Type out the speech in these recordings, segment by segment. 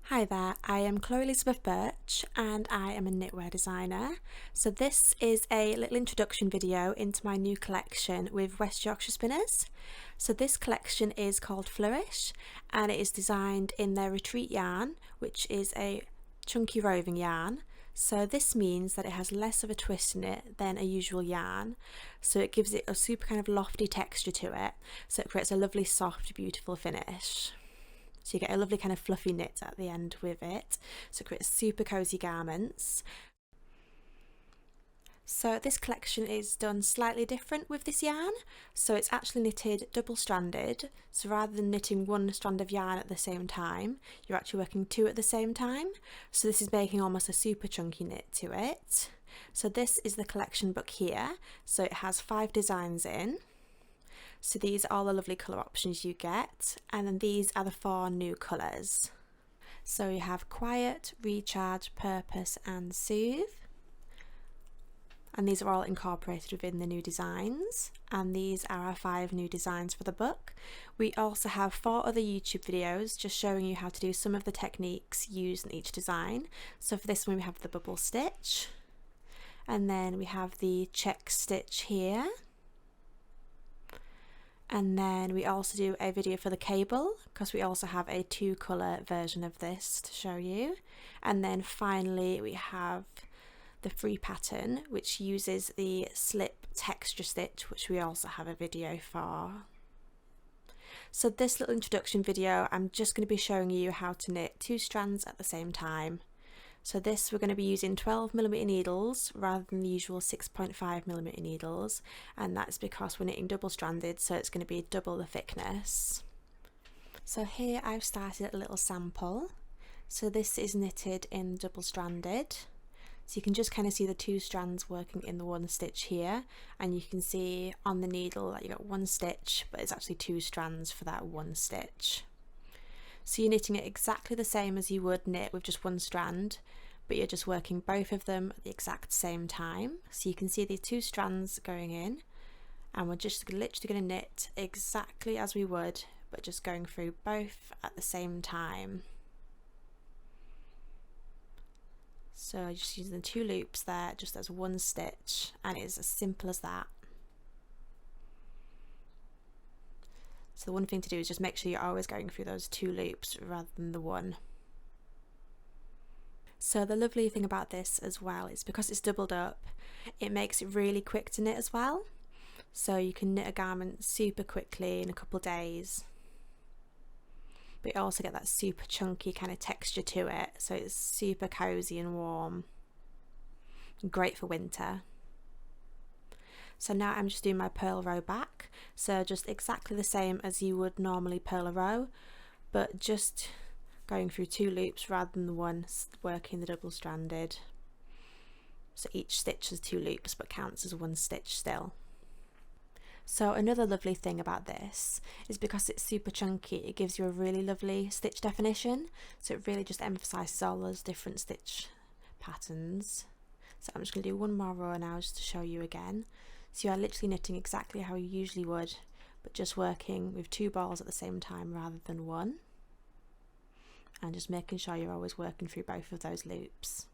Hi there, I am Elizabeth Birch and I am a knitwear designer. So this is a little introduction video into my new collection with West Yorkshire Spinners. So this collection is called Flourish and it is designed in their Retreat yarn, which is a chunky roving yarn. So this means that it has less of a twist in it than a usual yarn. So it gives it a super kind of lofty texture to it. So it creates a lovely soft, beautiful finish. So you get a lovely kind of fluffy knit at the end with it. So it creates super cozy garments. So this collection is done slightly different with this yarn. So it's actually knitted double stranded. So rather than knitting one strand of yarn at the same time, you're actually working two at the same time. So this is making almost a super chunky knit to it. So this is the collection book here. So it has 5 designs in. So these are all the lovely colour options you get, and then these are the 4 new colours. So you have Quiet, Recharge, Purpose and Soothe, and these are all incorporated within the new designs, and these are our 5 new designs for the book. We also have 4 other YouTube videos just showing you how to do some of the techniques used in each design. So for this one we have the bubble stitch, and then we have the check stitch here. And then we also do a video for the cable because we also have a 2 colour version of this to show you. And then finally we have the free pattern, which uses the slip texture stitch, which we also have a video for. So this little introduction video, I'm just going to be showing you how to knit 2 strands at the same time. So this we're going to be using 12mm needles rather than the usual 6.5mm needles, and that's because we're knitting double stranded, so it's going to be double the thickness. So here I've started a little sample. So this is knitted in double stranded. So you can just kind of see the 2 strands working in the one stitch here, and you can see on the needle that you got 1 stitch, but it's actually 2 strands for that 1 stitch. So you're knitting it exactly the same as you would knit with just 1 strand, but you're just working both of them at the exact same time. So you can see the 2 strands going in, and we're just literally going to knit exactly as we would, but just going through both at the same time. So just using the 2 loops there just as 1 stitch, and it's as simple as that. So the one thing to do is just make sure you're always going through those 2 loops rather than the 1. So the lovely thing about this as well is because it's doubled up, it makes it really quick to knit as well. So you can knit a garment super quickly in a couple of days. But you also get that super chunky kind of texture to it, so it's super cozy and warm. Great for winter. So now I'm just doing my purl row back, so just exactly the same as you would normally purl a row, but just going through 2 loops rather than the 1, working the double stranded. So each stitch is 2 loops but counts as 1 stitch still. So another lovely thing about this is because it's super chunky, it gives you a really lovely stitch definition, so it really just emphasises all those different stitch patterns. So I'm just going to do 1 more row now just to show you again. So you are literally knitting exactly how you usually would, but just working with 2 balls at the same time rather than 1. And just making sure you're always working through both of those loops.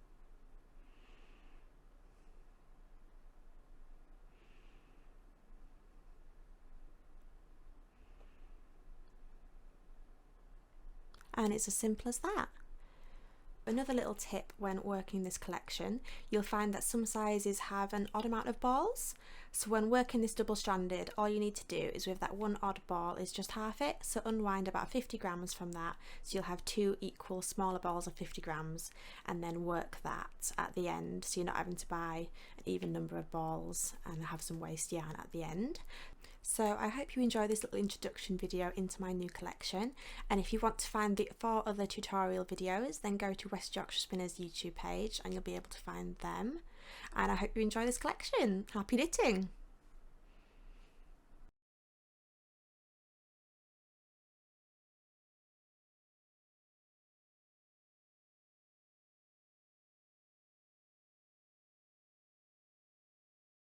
And it's as simple as that. Another little tip when working this collection, you'll find that some sizes have an odd amount of balls. So when working this double stranded, all you need to do is with that 1 odd ball is just half it. So unwind about 50 grams from that. So you'll have 2 equal smaller balls of 50 grams and then work that at the end. So you're not having to buy an even number of balls and have some waste yarn at the end. So I hope you enjoy this little introduction video into my new collection, and if you want to find the 4 other tutorial videos, then go to West Yorkshire Spinners YouTube page and you'll be able to find them. And I hope you enjoy this collection. Happy knitting!